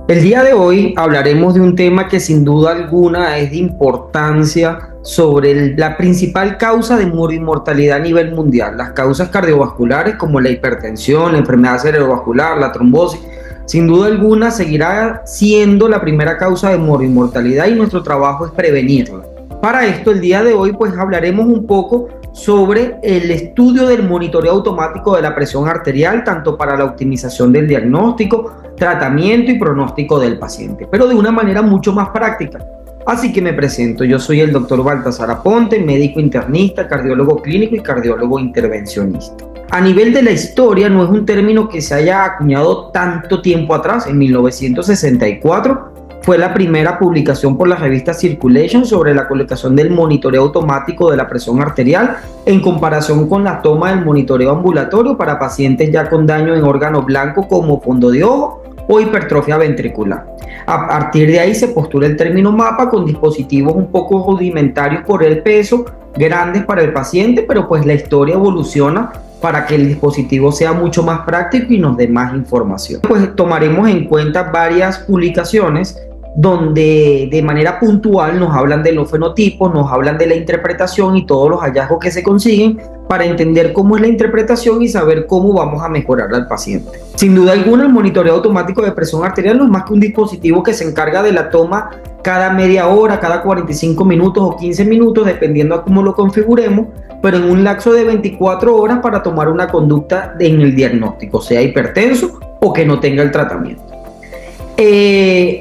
El día de hoy hablaremos de un tema que sin duda alguna es de importancia sobre la principal causa de mortalidad a nivel mundial, las causas cardiovasculares como la hipertensión, la enfermedad cerebrovascular, la trombosis. Sin duda alguna seguirá siendo la primera causa de mortalidad y nuestro trabajo es prevenirla. Para esto, el día de hoy hablaremos un poco sobre el estudio del monitoreo automático de la presión arterial, tanto para la optimización del diagnóstico, tratamiento y pronóstico del paciente, pero de una manera mucho más práctica. Así que me presento, yo soy el doctor Baltasar Aponte, médico internista, cardiólogo clínico y cardiólogo intervencionista. A nivel de la historia, no es un término que se haya acuñado tanto tiempo atrás. En 1964 fue la primera publicación por la revista Circulation sobre la colocación del monitoreo automático de la presión arterial en comparación con la toma del monitoreo ambulatorio para pacientes ya con daño en órgano blanco como fondo de ojo o hipertrofia ventricular. A partir de ahí se postula el término MAPA con dispositivos un poco rudimentarios por el peso, grandes para el paciente, pero pues la historia evoluciona para que el dispositivo sea mucho más práctico y nos dé más información. Pues tomaremos en cuenta varias publicaciones donde de manera puntual nos hablan de los fenotipos, nos hablan de la interpretación y todos los hallazgos que se consiguen para entender cómo es la interpretación y saber cómo vamos a mejorar al paciente. Sin duda alguna, el monitoreo automático de presión arterial no es más que un dispositivo que se encarga de la toma cada media hora, cada 45 minutos o 15 minutos, dependiendo a cómo lo configuremos, pero en un lapso de 24 horas para tomar una conducta en el diagnóstico, sea hipertenso o que no tenga el tratamiento.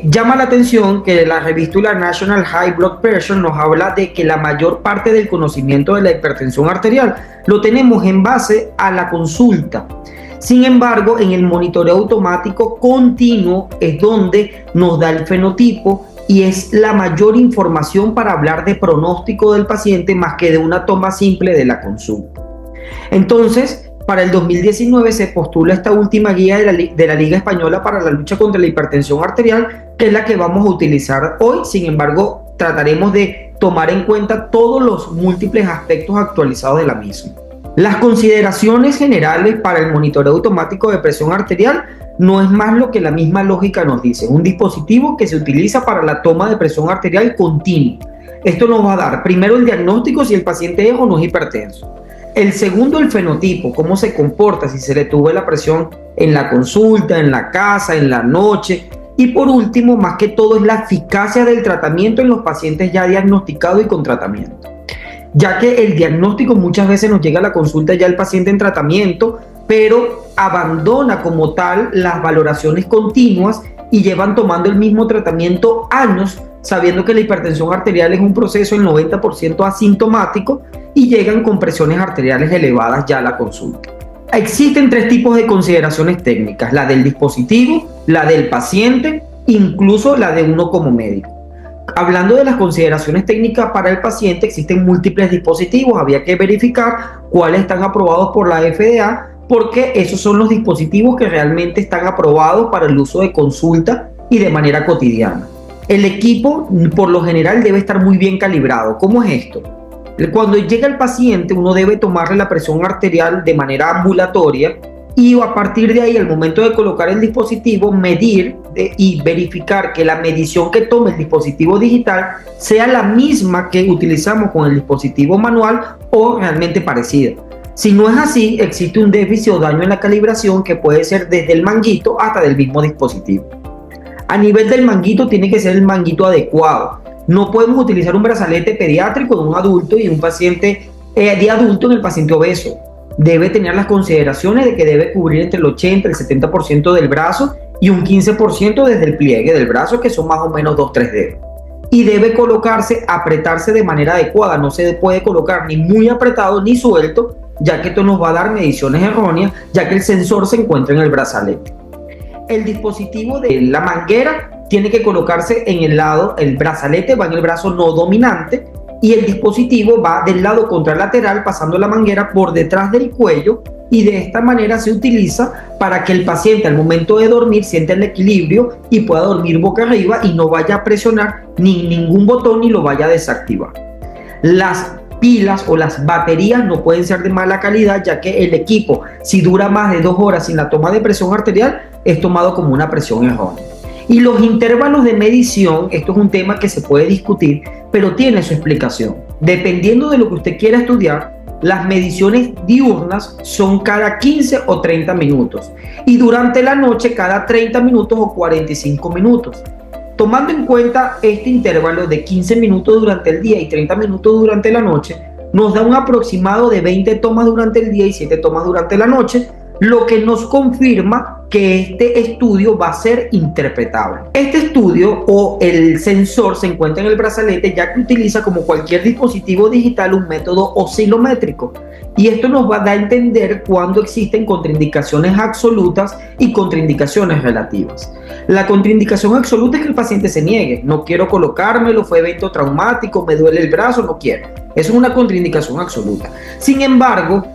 Llama la atención que la revista National High Blood Pressure nos habla de que la mayor parte del conocimiento de la hipertensión arterial lo tenemos en base a la consulta. Sin embargo, en el monitoreo automático continuo es donde nos da el fenotipo y es la mayor información para hablar de pronóstico del paciente más que de una toma simple de la consulta. Entonces, para el 2019 se postula esta última guía de la Liga Española para la lucha contra la hipertensión arterial, que es la que vamos a utilizar hoy. Sin embargo, trataremos de tomar en cuenta todos los múltiples aspectos actualizados de la misma. Las consideraciones generales para el monitoreo automático de presión arterial no es más lo que la misma lógica nos dice. Un dispositivo que se utiliza para la toma de presión arterial continua. Esto nos va a dar primero el diagnóstico si el paciente es o no es hipertenso. El segundo, el fenotipo, cómo se comporta, si se le tuvo la presión en la consulta, en la casa, en la noche. Y por último, más que todo, es la eficacia del tratamiento en los pacientes ya diagnosticados y con tratamiento. Ya que el diagnóstico muchas veces nos llega a la consulta ya el paciente en tratamiento, pero abandona como tal las valoraciones continuas y llevan tomando el mismo tratamiento años, sabiendo que la hipertensión arterial es un proceso en 90% asintomático y llegan con presiones arteriales elevadas ya a la consulta. Existen tres tipos de consideraciones técnicas: la del dispositivo, la del paciente, incluso la de uno como médico. Hablando de las consideraciones técnicas para el paciente, existen múltiples dispositivos. Había que verificar cuáles están aprobados por la FDA, porque esos son los dispositivos que realmente están aprobados para el uso de consulta y de manera cotidiana. El equipo, por lo general, debe estar muy bien calibrado. ¿Cómo es esto? Cuando llega el paciente, uno debe tomarle la presión arterial de manera ambulatoria y a partir de ahí, al momento de colocar el dispositivo, medir y verificar que la medición que tome el dispositivo digital sea la misma que utilizamos con el dispositivo manual o realmente parecida. Si no es así, existe un déficit o daño en la calibración que puede ser desde el manguito hasta del mismo dispositivo. A nivel del manguito, tiene que ser el manguito adecuado. No podemos utilizar un brazalete pediátrico en un adulto y un paciente de adulto en el paciente obeso. Debe tener las consideraciones de que debe cubrir entre el 80 y el 70% del brazo y un 15% desde el pliegue del brazo, que son más o menos 2-3 dedos. Y debe colocarse, apretarse de manera adecuada. No se puede colocar ni muy apretado ni suelto, ya que esto nos va a dar mediciones erróneas, ya que el sensor se encuentra en el brazalete. El dispositivo de la manguera tiene que colocarse en el lado, el brazalete va en el brazo no dominante y el dispositivo va del lado contralateral pasando la manguera por detrás del cuello, y de esta manera se utiliza para que el paciente al momento de dormir sienta el equilibrio y pueda dormir boca arriba y no vaya a presionar ni ningún botón ni lo vaya a desactivar. Las pilas o las baterías no pueden ser de mala calidad, ya que el equipo, si dura más de 2 horas sin la toma de presión arterial, es tomado como una presión errónea. Y los intervalos de medición, esto es un tema que se puede discutir, pero tiene su explicación. Dependiendo de lo que usted quiera estudiar, las mediciones diurnas son cada 15 o 30 minutos y durante la noche cada 30 minutos o 45 minutos. Tomando en cuenta este intervalo de 15 minutos durante el día y 30 minutos durante la noche, nos da un aproximado de 20 tomas durante el día y 7 tomas durante la noche, lo que nos confirma que este estudio va a ser interpretable. Este estudio o el sensor se encuentra en el brazalete, ya que utiliza, como cualquier dispositivo digital, un método oscilométrico, y esto nos va a dar a entender cuándo existen contraindicaciones absolutas y contraindicaciones relativas. La contraindicación absoluta es que el paciente se niegue: no quiero colocármelo, fue evento traumático, me duele el brazo, no quiero. Eso es una contraindicación absoluta. Sin embargo,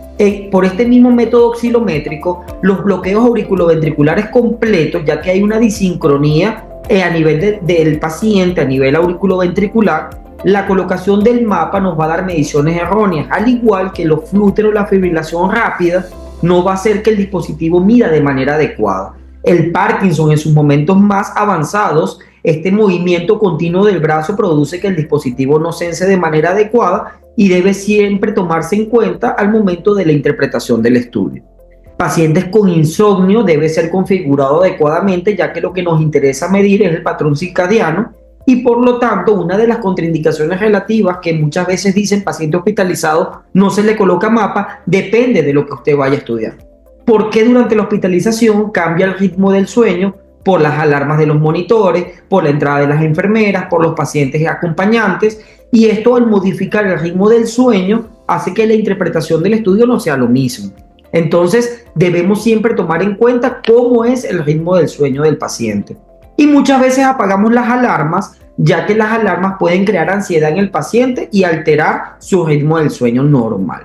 por este mismo método oscilométrico, los bloqueos auriculoventriculares completos, ya que hay una disincronía a nivel del paciente, a nivel auriculoventricular, la colocación del mapa nos va a dar mediciones erróneas, al igual que los flúteros, la fibrilación rápida, no va a hacer que el dispositivo mida de manera adecuada. El Parkinson, en sus momentos más avanzados, este movimiento continuo del brazo produce que el dispositivo no sense de manera adecuada y debe siempre tomarse en cuenta al momento de la interpretación del estudio. Pacientes con insomnio debe ser configurado adecuadamente, ya que lo que nos interesa medir es el patrón circadiano, y por lo tanto una de las contraindicaciones relativas que muchas veces dicen paciente hospitalizado no se le coloca mapa, depende de lo que usted vaya a estudiar. ¿Por qué durante la hospitalización cambia el ritmo del sueño? Por las alarmas de los monitores, por la entrada de las enfermeras, por los pacientes acompañantes, y esto, al modificar el ritmo del sueño, hace que la interpretación del estudio no sea lo mismo. Entonces debemos siempre tomar en cuenta cómo es el ritmo del sueño del paciente. Y muchas veces apagamos las alarmas, ya que las alarmas pueden crear ansiedad en el paciente y alterar su ritmo del sueño normal.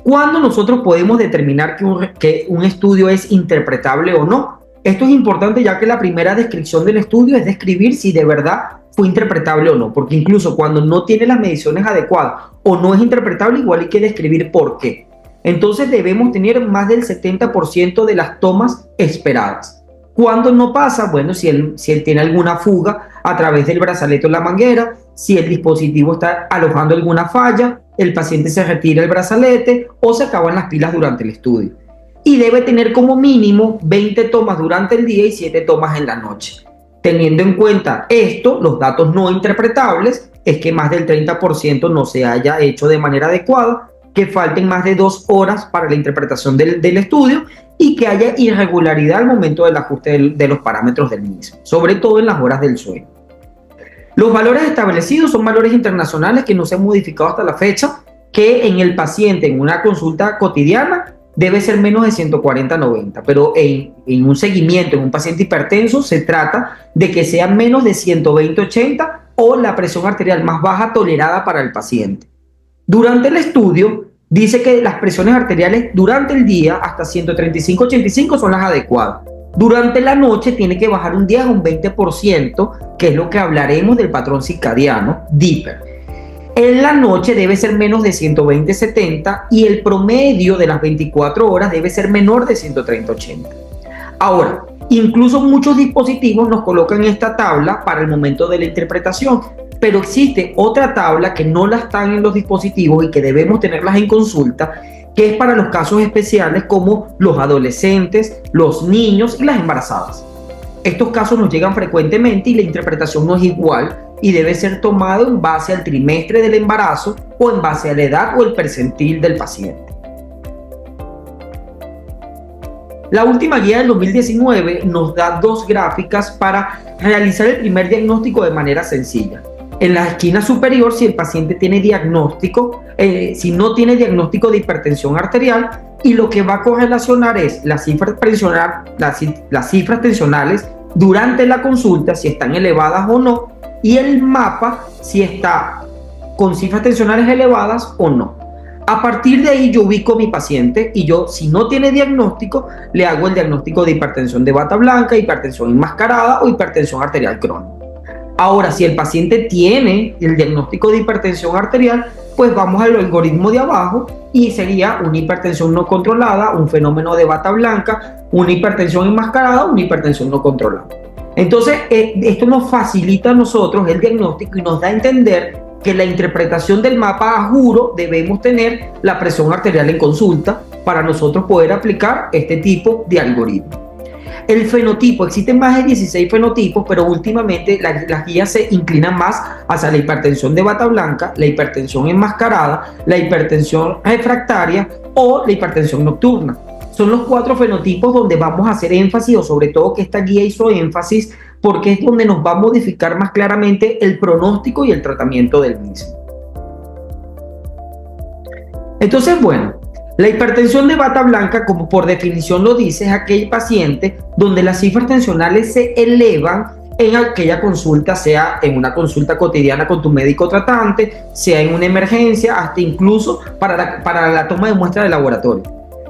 ¿Cuándo nosotros podemos determinar que un estudio es interpretable o no? Esto es importante, ya que la primera descripción del estudio es describir si de verdad fue interpretable o no, porque incluso cuando no tiene las mediciones adecuadas o no es interpretable, igual hay que describir por qué. Entonces debemos tener más del 70% de las tomas esperadas. ¿Cuándo no pasa? Bueno, si él tiene alguna fuga a través del brazalete o la manguera, si el dispositivo está alojando alguna falla, el paciente se retira el brazalete o se acaban las pilas durante el estudio. Y debe tener como mínimo 20 tomas durante el día y 7 tomas en la noche. Teniendo en cuenta esto, los datos no interpretables es que más del 30% no se haya hecho de manera adecuada, que falten más de 2 horas para la interpretación del estudio y que haya irregularidad al momento del ajuste de los parámetros del mismo, sobre todo en las horas del sueño. Los valores establecidos son valores internacionales que no se han modificado hasta la fecha, que en el paciente en una consulta cotidiana debe ser menos de 140/90, pero en un seguimiento en un paciente hipertenso se trata de que sea menos de 120/80 o la presión arterial más baja tolerada para el paciente. Durante el estudio dice que las presiones arteriales durante el día hasta 135/85 son las adecuadas. Durante la noche tiene que bajar un 10 a un 20%, que es lo que hablaremos del patrón circadiano, DIPER. En la noche debe ser menos de 120/70 y el promedio de las 24 horas debe ser menor de 130/80. Ahora, incluso muchos dispositivos nos colocan esta tabla para el momento de la interpretación, pero existe otra tabla que no la están en los dispositivos y que debemos tenerlas en consulta, que es para los casos especiales como los adolescentes, los niños y las embarazadas. Estos casos nos llegan frecuentemente y la interpretación no es igual y debe ser tomado en base al trimestre del embarazo o en base a la edad o el percentil del paciente. La última guía del 2019 nos da 2 gráficas para realizar el primer diagnóstico de manera sencilla. En la esquina superior, si el paciente tiene diagnóstico, si no tiene diagnóstico de hipertensión arterial, y lo que va a correlacionar es las cifras tensionales durante la consulta, si están elevadas o no, y el mapa, si está con cifras tensionales elevadas o no. A partir de ahí yo ubico a mi paciente y yo, si no tiene diagnóstico, le hago el diagnóstico de hipertensión de bata blanca, hipertensión enmascarada o hipertensión arterial crónica. Ahora, si el paciente tiene el diagnóstico de hipertensión arterial, pues vamos al algoritmo de abajo y sería una hipertensión no controlada, un fenómeno de bata blanca, una hipertensión enmascarada, una hipertensión no controlada. Entonces, esto nos facilita a nosotros el diagnóstico y nos da a entender que la interpretación del mapa a juro debemos tener la presión arterial en consulta para nosotros poder aplicar este tipo de algoritmo. El fenotipo, existen más de 16 fenotipos, pero últimamente las guías se inclinan más hacia la hipertensión de bata blanca, la hipertensión enmascarada, la hipertensión refractaria o la hipertensión nocturna. Son los 4 fenotipos donde vamos a hacer énfasis, o sobre todo que esta guía hizo énfasis, porque es donde nos va a modificar más claramente el pronóstico y el tratamiento del mismo. Entonces, bueno, la hipertensión de bata blanca, como por definición lo dice, es aquel paciente donde las cifras tensionales se elevan en aquella consulta, sea en una consulta cotidiana con tu médico tratante, sea en una emergencia, hasta incluso para la toma de muestra de laboratorio.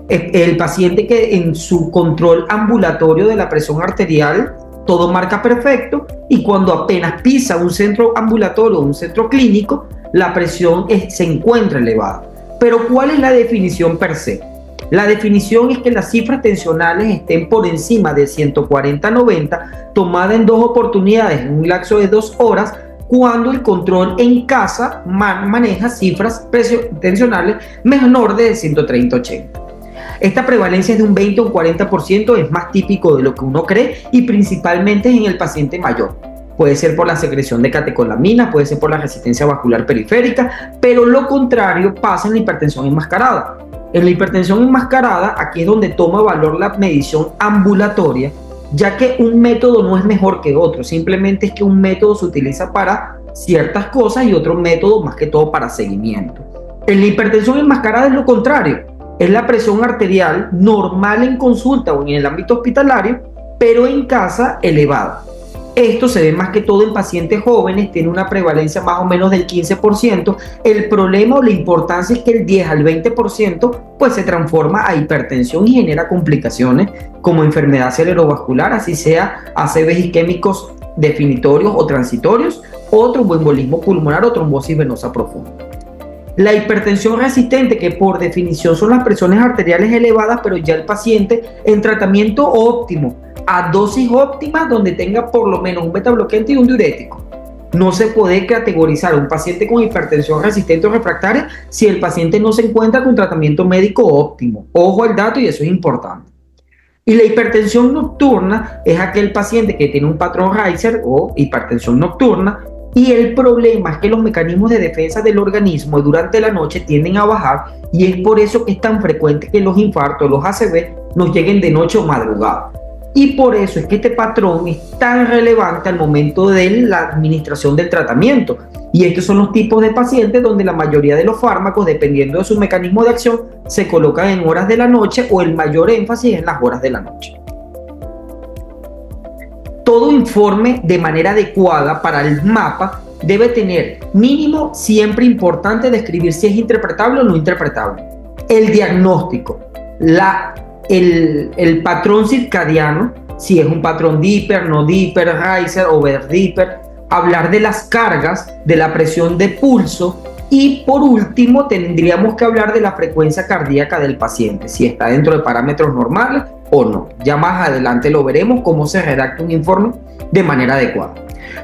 El paciente que en su control ambulatorio de la presión arterial todo marca perfecto y cuando apenas pisa un centro ambulatorio o un centro clínico, la presión se encuentra elevada. Pero ¿cuál es la definición per se? La definición es que las cifras tensionales estén por encima de 140-90, tomada en 2 oportunidades en un lapso de 2 horas, cuando el control en casa maneja cifras tensionales menor de 130-80. Esta prevalencia es de un 20 o un 40%, es más típico de lo que uno cree y principalmente es en el paciente mayor. Puede ser por la secreción de catecolaminas, puede ser por la resistencia vascular periférica, pero lo contrario pasa en la hipertensión enmascarada. En la hipertensión enmascarada, aquí es donde toma valor la medición ambulatoria, ya que un método no es mejor que otro, simplemente es que un método se utiliza para ciertas cosas y otro método más que todo para seguimiento. En la hipertensión enmascarada es lo contrario, es la presión arterial normal en consulta o en el ámbito hospitalario, pero en casa elevada. Esto se ve más que todo en pacientes jóvenes, tiene una prevalencia más o menos del 15%. El problema o la importancia es que el 10 al 20% pues se transforma a hipertensión y genera complicaciones como enfermedad cerebrovascular, así sea ACVs isquémicos definitorios o transitorios, o tromboembolismo pulmonar o trombosis venosa profunda. La hipertensión resistente, que por definición son las presiones arteriales elevadas, pero ya el paciente en tratamiento óptimo, a dosis óptimas donde tenga por lo menos un beta bloqueante y un diurético. No se puede categorizar a un paciente con hipertensión resistente o refractaria si el paciente no se encuentra con tratamiento médico óptimo. Ojo al dato y eso es importante. Y la hipertensión nocturna es aquel paciente que tiene un patrón Reiser o hipertensión nocturna y el problema es que los mecanismos de defensa del organismo durante la noche tienden a bajar y es por eso que es tan frecuente que los infartos, los ACV, nos lleguen de noche o madrugada. Y por eso es que este patrón es tan relevante al momento de la administración del tratamiento. Y estos son los tipos de pacientes donde la mayoría de los fármacos, dependiendo de su mecanismo de acción, se colocan en horas de la noche o el mayor énfasis en las horas de la noche. Todo informe de manera adecuada para el mapa debe tener mínimo, siempre importante, describir si es interpretable o no interpretable. El diagnóstico, el patrón circadiano, si es un patrón Dipper, no Dipper, Reiser, Over-Dipper, hablar de las cargas, de la presión de pulso y por último tendríamos que hablar de la frecuencia cardíaca del paciente, si está dentro de parámetros normales o no. Ya más adelante lo veremos cómo se redacta un informe de manera adecuada.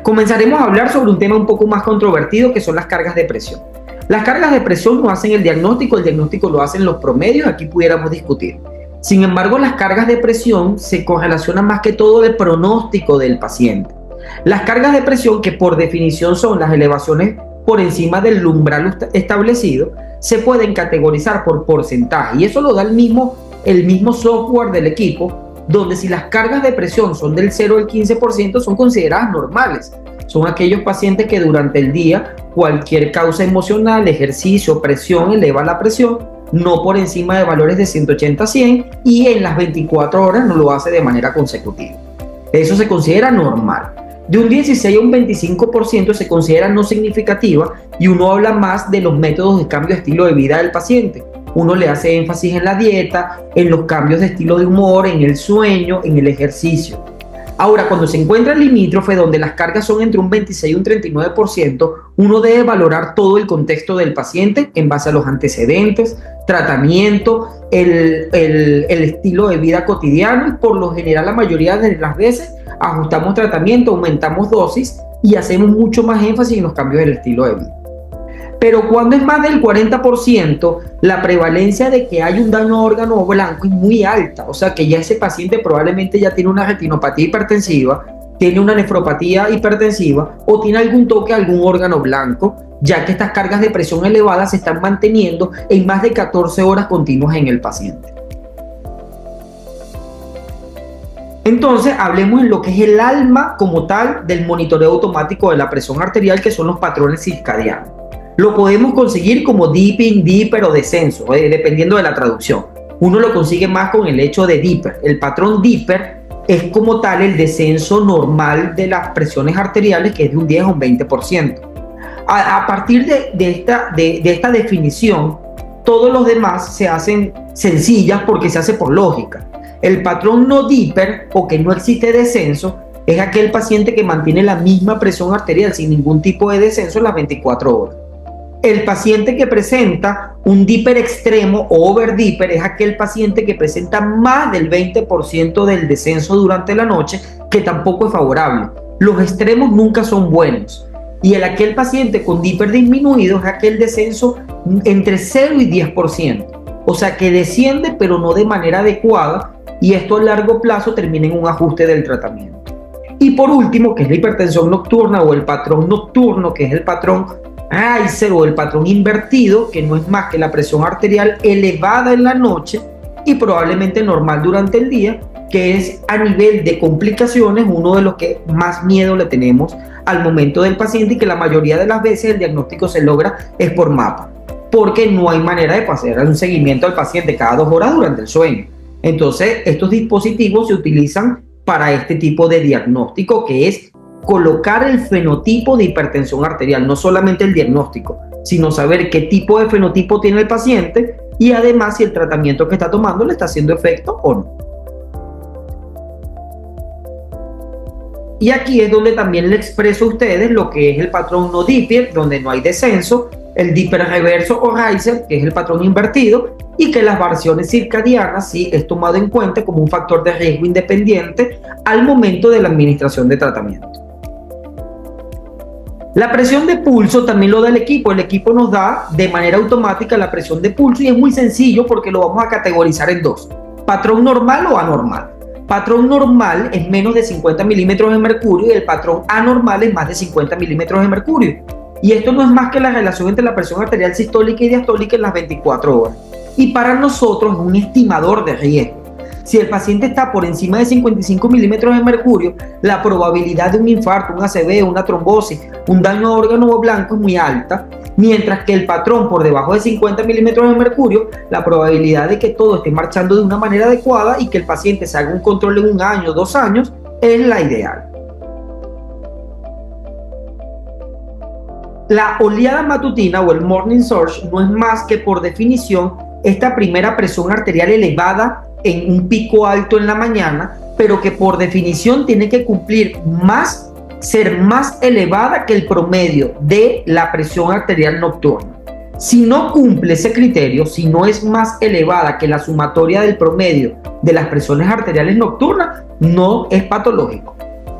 Comenzaremos a hablar sobre un tema un poco más controvertido que son las cargas de presión. Las cargas de presión no hacen el diagnóstico lo hacen los promedios, aquí pudiéramos discutir. Sin embargo, las cargas de presión se correlacionan más que todo el pronóstico del paciente. Las cargas de presión, que por definición son las elevaciones por encima del umbral establecido, se pueden categorizar por porcentaje y eso lo da el mismo software del equipo, donde si las cargas de presión son del 0 al 15% son consideradas normales. Son aquellos pacientes que durante el día cualquier causa emocional, ejercicio, presión eleva la presión, no por encima de valores de 180 a 100 y en las 24 horas no lo hace de manera consecutiva. Eso se considera normal. De un 16 a un 25% se considera no significativa y uno habla más de los métodos de cambio de estilo de vida del paciente. Uno le hace énfasis en la dieta, en los cambios de estilo de humor, en el sueño, en el ejercicio. Ahora, cuando se encuentra limítrofe, donde las cargas son entre un 26 y un 39%, uno debe valorar todo el contexto del paciente en base a los antecedentes, tratamiento, el estilo de vida cotidiano, y por lo general la mayoría de las veces ajustamos tratamiento, aumentamos dosis y hacemos mucho más énfasis en los cambios del estilo de vida. Pero cuando es más del 40%, la prevalencia de que hay un daño a órgano blanco es muy alta. O sea que ya ese paciente probablemente ya tiene una retinopatía hipertensiva, tiene una nefropatía hipertensiva o tiene algún toque a algún órgano blanco, ya que estas cargas de presión elevada se están manteniendo en más de 14 horas continuas en el paciente. Entonces, hablemos en lo que es el alma como tal del monitoreo automático de la presión arterial, que son los patrones circadianos. Lo podemos conseguir como dipping, dipper o descenso, dependiendo de la traducción. Uno lo consigue más con el hecho de dipper. El patrón dipper es como tal el descenso normal de las presiones arteriales, que es de un 10 a un 20%. A partir de esta definición, todos los demás se hacen sencillas porque se hace por lógica. El patrón no dipper, o que no existe descenso, es aquel paciente que mantiene la misma presión arterial sin ningún tipo de descenso en las 24 horas. El paciente que presenta un dipper extremo o overdipper es aquel paciente que presenta más del 20% del descenso durante la noche, que tampoco es favorable. Los extremos nunca son buenos. Y aquel paciente con dipper disminuido es aquel descenso entre 0 y 10%. O sea que desciende pero no de manera adecuada, y esto a largo plazo termina en un ajuste del tratamiento. Y por último, que es la hipertensión nocturna o el patrón nocturno, que es el patrón Reiser o el patrón invertido, que no es más que la presión arterial elevada en la noche y probablemente normal durante el día, que es a nivel de complicaciones uno de los que más miedo le tenemos al momento del paciente, y que la mayoría de las veces el diagnóstico se logra es por mapa, porque no hay manera de hacer un seguimiento al paciente cada 2 horas durante el sueño. Entonces, estos dispositivos se utilizan para este tipo de diagnóstico, que es colocar el fenotipo de hipertensión arterial, no solamente el diagnóstico, sino saber qué tipo de fenotipo tiene el paciente y además si el tratamiento que está tomando le está haciendo efecto o no. Y aquí es donde también le expreso a ustedes lo que es el patrón no dipper, donde no hay descenso, el dipper reverso o Reiser, que es el patrón invertido, y que las variaciones circadianas sí es tomado en cuenta como un factor de riesgo independiente al momento de la administración de tratamiento. La presión de pulso también lo da el equipo nos da de manera automática la presión de pulso, y es muy sencillo porque lo vamos a categorizar en dos: patrón normal o anormal. Patrón normal es menos de 50 milímetros de mercurio y el patrón anormal es más de 50 milímetros de mercurio. Y esto no es más que la relación entre la presión arterial sistólica y diastólica en las 24 horas. Y para nosotros es un estimador de riesgo. Si el paciente está por encima de 55 milímetros de mercurio, la probabilidad de un infarto, un ACV, una trombosis, un daño a órgano blanco es muy alta, mientras que el patrón por debajo de 50 milímetros de mercurio, la probabilidad de que todo esté marchando de una manera adecuada y que el paciente se haga un control en 1 año, 2 años, es la ideal. La oleada matutina o el morning surge no es más que, por definición, esta primera presión arterial elevada en un pico alto en la mañana, pero que por definición tiene que ser más elevada que el promedio de la presión arterial nocturna. Si no cumple ese criterio, si no es más elevada que la sumatoria del promedio de las presiones arteriales nocturnas, no es patológico.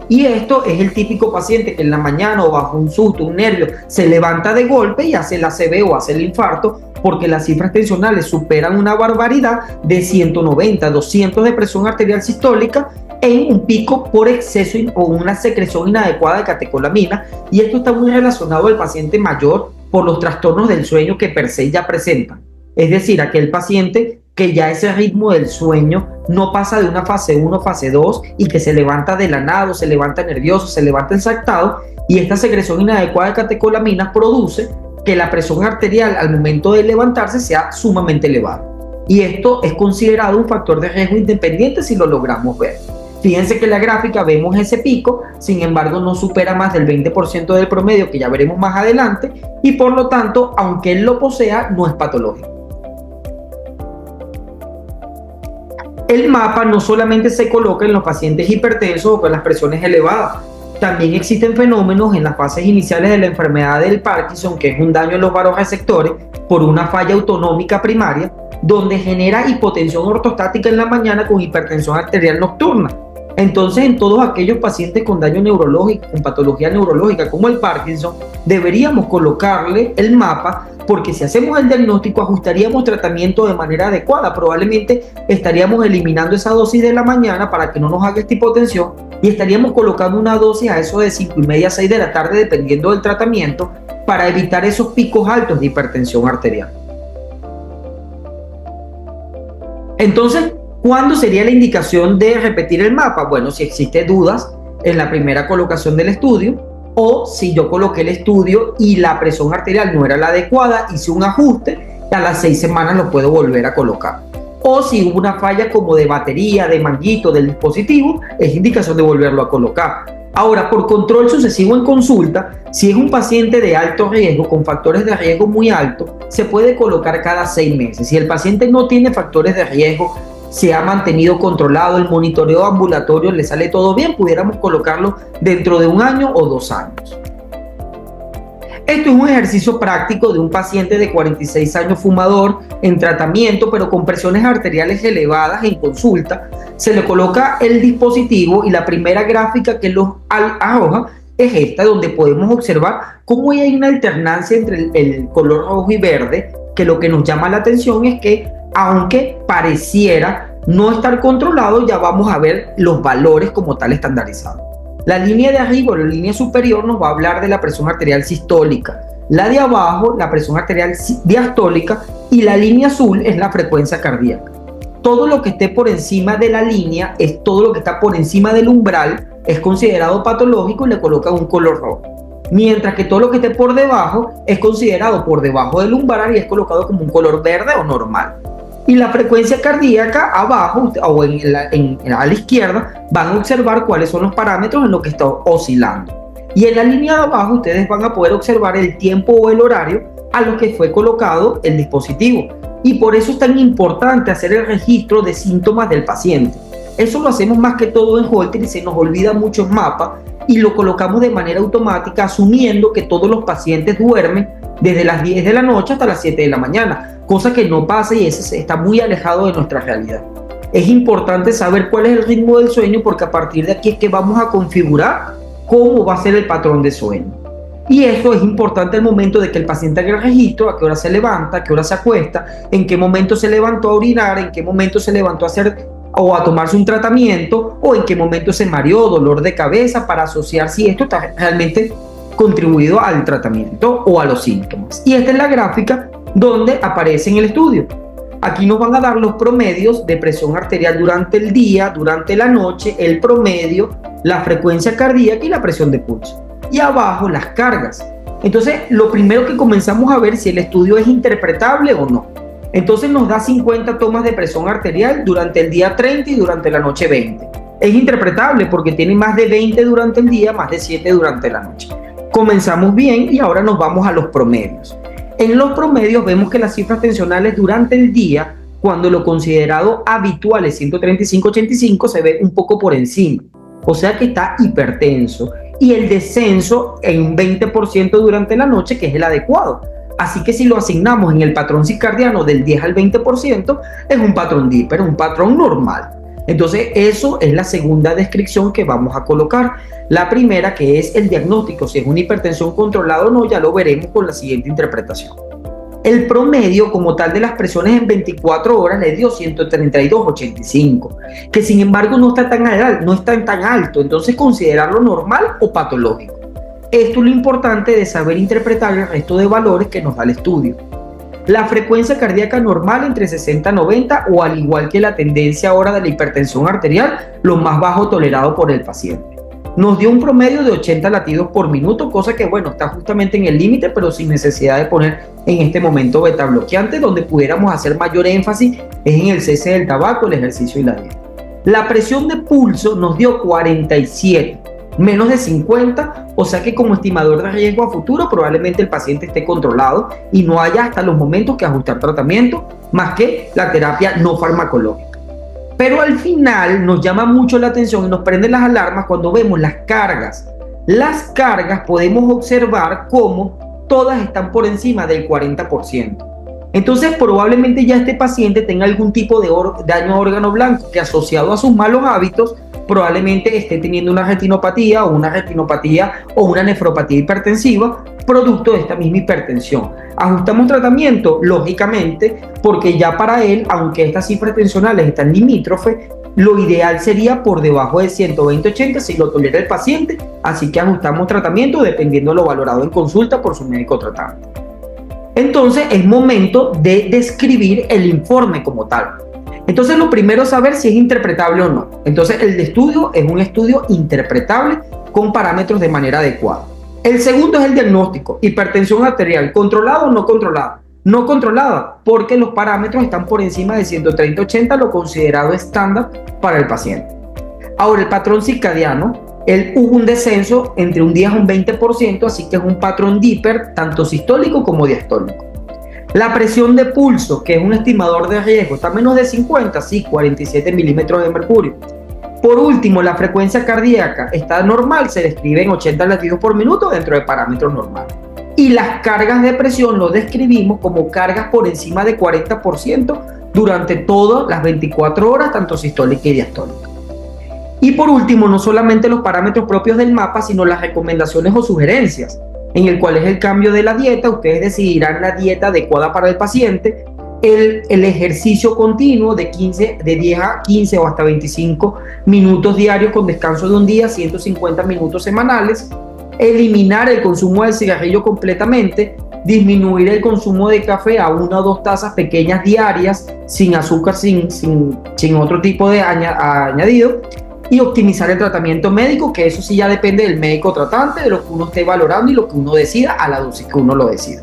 Y esto es el típico paciente que en la mañana o bajo un susto, un nervio, se levanta de golpe y hace el ACV o hace el infarto, porque las cifras tensionales superan una barbaridad de 190, 200 de presión arterial sistólica en un pico por exceso o una secreción inadecuada de catecolamina, y esto está muy relacionado al paciente mayor por los trastornos del sueño que per se ya presentan. Es decir, aquel paciente que ya ese ritmo del sueño no pasa de una fase 1 a fase 2 y que se levanta de la nada, se levanta nervioso, se levanta ensactado, y esta secreción inadecuada de catecolaminas produce que la presión arterial al momento de levantarse sea sumamente elevada. Y esto es considerado un factor de riesgo independiente si lo logramos ver. Fíjense que en la gráfica vemos ese pico, sin embargo no supera más del 20% del promedio, que ya veremos más adelante, y por lo tanto, aunque él lo posea, no es patológico. El mapa no solamente se coloca en los pacientes hipertensos o con las presiones elevadas, también existen fenómenos en las fases iniciales de la enfermedad del Parkinson, que es un daño en los vasoreceptores por una falla autonómica primaria, donde genera hipotensión ortostática en la mañana con hipertensión arterial nocturna. Entonces, en todos aquellos pacientes con daño neurológico, con patología neurológica como el Parkinson, deberíamos colocarle el mapa, porque si hacemos el diagnóstico ajustaríamos tratamiento de manera adecuada. Probablemente estaríamos eliminando esa dosis de la mañana para que no nos haga esta hipotensión y estaríamos colocando una dosis a eso de 5:30 a 6 de la tarde dependiendo del tratamiento para evitar esos picos altos de hipertensión arterial. Entonces, ¿cuándo sería la indicación de repetir el mapa? Bueno, si existe dudas en la primera colocación del estudio, o si yo coloqué el estudio y la presión arterial no era la adecuada, hice un ajuste, a las 6 semanas lo puedo volver a colocar. O si hubo una falla como de batería, de manguito del dispositivo, es indicación de volverlo a colocar. Ahora, por control sucesivo en consulta, si es un paciente de alto riesgo, con factores de riesgo muy altos, se puede colocar cada 6 meses. Si el paciente no tiene factores de riesgo, se ha mantenido controlado, el monitoreo ambulatorio le sale todo bien, pudiéramos colocarlo dentro de 1 año o 2 años. Esto es un ejercicio práctico de un paciente de 46 años fumador en tratamiento, pero con presiones arteriales elevadas en consulta. Se le coloca el dispositivo y la primera gráfica que los arroja es esta, donde podemos observar cómo hay una alternancia entre el color rojo y verde, que lo que nos llama la atención es que aunque pareciera no estar controlado, ya vamos a ver los valores como tal estandarizados. La línea de arriba, la línea superior, nos va a hablar de la presión arterial sistólica. La de abajo, la presión arterial diastólica, y la línea azul es la frecuencia cardíaca. Todo lo que esté por encima de la línea, es todo lo que está por encima del umbral, es considerado patológico y le coloca un color rojo. Mientras que todo lo que esté por debajo es considerado por debajo del umbral y es colocado como un color verde o normal. Y la frecuencia cardíaca abajo o a la izquierda van a observar cuáles son los parámetros en los que está oscilando. Y en la línea de abajo ustedes van a poder observar el tiempo o el horario a lo que fue colocado el dispositivo. Y por eso es tan importante hacer el registro de síntomas del paciente. Eso lo hacemos más que todo en Holter y se nos olvida muchos mapas y lo colocamos de manera automática asumiendo que todos los pacientes duermen desde las 10 de la noche hasta las 7 de la mañana, cosa que no pasa y ese está muy alejado de nuestra realidad. Es importante saber cuál es el ritmo del sueño porque a partir de aquí es que vamos a configurar cómo va a ser el patrón de sueño. Y eso es importante al momento de que el paciente haga el registro, a qué hora se levanta, a qué hora se acuesta, en qué momento se levantó a orinar, en qué momento se levantó a hacer o a tomarse un tratamiento, o en qué momento se mareó, dolor de cabeza, para asociar si esto está realmente contribuido al tratamiento o a los síntomas. Y esta es la gráfica donde aparece en el estudio. Aquí nos van a dar los promedios de presión arterial durante el día, durante la noche, el promedio, la frecuencia cardíaca y la presión de pulso. Y abajo las cargas. Entonces, lo primero que comenzamos a ver si el estudio es interpretable o no. Entonces nos da 50 tomas de presión arterial durante el día 30 y durante la noche 20. Es interpretable porque tiene más de 20 durante el día, más de 7 durante la noche. Comenzamos bien y ahora nos vamos a los promedios. En los promedios vemos que las cifras tensionales durante el día, cuando lo considerado habitual es 135-85, se ve un poco por encima. O sea que está hipertenso. Y el descenso en un 20% durante la noche, que es el adecuado. Así que si lo asignamos en el patrón circadiano del 10 al 20%, es un patrón de hiper, un patrón normal. Entonces, eso es la segunda descripción que vamos a colocar. La primera, que es el diagnóstico, si es una hipertensión controlada o no, ya lo veremos con la siguiente interpretación. El promedio como tal de las presiones en 24 horas le dio 132/85, que sin embargo no está tan alto, entonces considerarlo normal o patológico. Esto es lo importante de saber interpretar el resto de valores que nos da el estudio. La frecuencia cardíaca normal entre 60 y 90 o al igual que la tendencia ahora de la hipertensión arterial, lo más bajo tolerado por el paciente. Nos dio un promedio de 80 latidos por minuto, cosa que bueno, está justamente en el límite, pero sin necesidad de poner en este momento beta bloqueante. Donde pudiéramos hacer mayor énfasis es en el cese del tabaco, el ejercicio y la dieta. La presión de pulso nos dio 47, menos de 50, o sea que como estimador de riesgo a futuro probablemente el paciente esté controlado y no haya hasta los momentos que ajustar tratamiento, más que la terapia no farmacológica. Pero al final nos llama mucho la atención y nos prenden las alarmas cuando vemos las cargas. Las cargas podemos observar cómo todas están por encima del 40%. Entonces probablemente ya este paciente tenga algún tipo de daño a órgano blanco que, asociado a sus malos hábitos, probablemente esté teniendo una retinopatía o una nefropatía hipertensiva producto de esta misma hipertensión. Ajustamos tratamiento, lógicamente, porque ya para él, aunque estas cifras tensionales están limítrofes, lo ideal sería por debajo de 120/80 si lo tolera el paciente, así que ajustamos tratamiento dependiendo de lo valorado en consulta por su médico tratante. Entonces es momento de describir el informe como tal. Entonces lo primero es saber si es interpretable o no. Entonces el estudio es un estudio interpretable con parámetros de manera adecuada. El segundo es el diagnóstico: hipertensión arterial, ¿controlada o no controlada? No controlada, porque los parámetros están por encima de 130/80, lo considerado estándar para el paciente. Ahora, el patrón circadiano, hubo un descenso entre un 10 a un 20%, así que es un patrón DIPER, tanto sistólico como diastólico. La presión de pulso, que es un estimador de riesgo, está a menos de 50, sí, 47 milímetros de mercurio. Por último, la frecuencia cardíaca está normal, se describe en 80 latidos por minuto dentro de parámetros normales. Y las cargas de presión lo describimos como cargas por encima de 40% durante todas las 24 horas, tanto sistólica y diastólica. Y por último, no solamente los parámetros propios del mapa, sino las recomendaciones o sugerencias, en el cual es el cambio de la dieta. Ustedes decidirán la dieta adecuada para el paciente, el ejercicio continuo de 10 a 15 o hasta 25 minutos diarios con descanso de un día, 150 minutos semanales, eliminar el consumo del cigarrillo completamente, disminuir el consumo de café a 1 o 2 tazas pequeñas diarias, sin azúcar, sin otro tipo de añadido, y optimizar el tratamiento médico, que eso sí ya depende del médico tratante, de lo que uno esté valorando y lo que uno decida a la dosis que uno lo decida.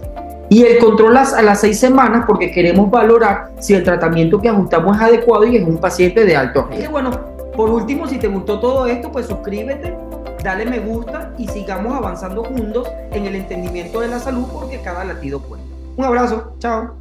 Y el control a las 6 semanas, porque queremos valorar si el tratamiento que ajustamos es adecuado y es un paciente de alto riesgo. Y bueno, por último, si te gustó todo esto, pues suscríbete, dale me gusta y sigamos avanzando juntos en el entendimiento de la salud, porque cada latido cuenta. Un abrazo, chao.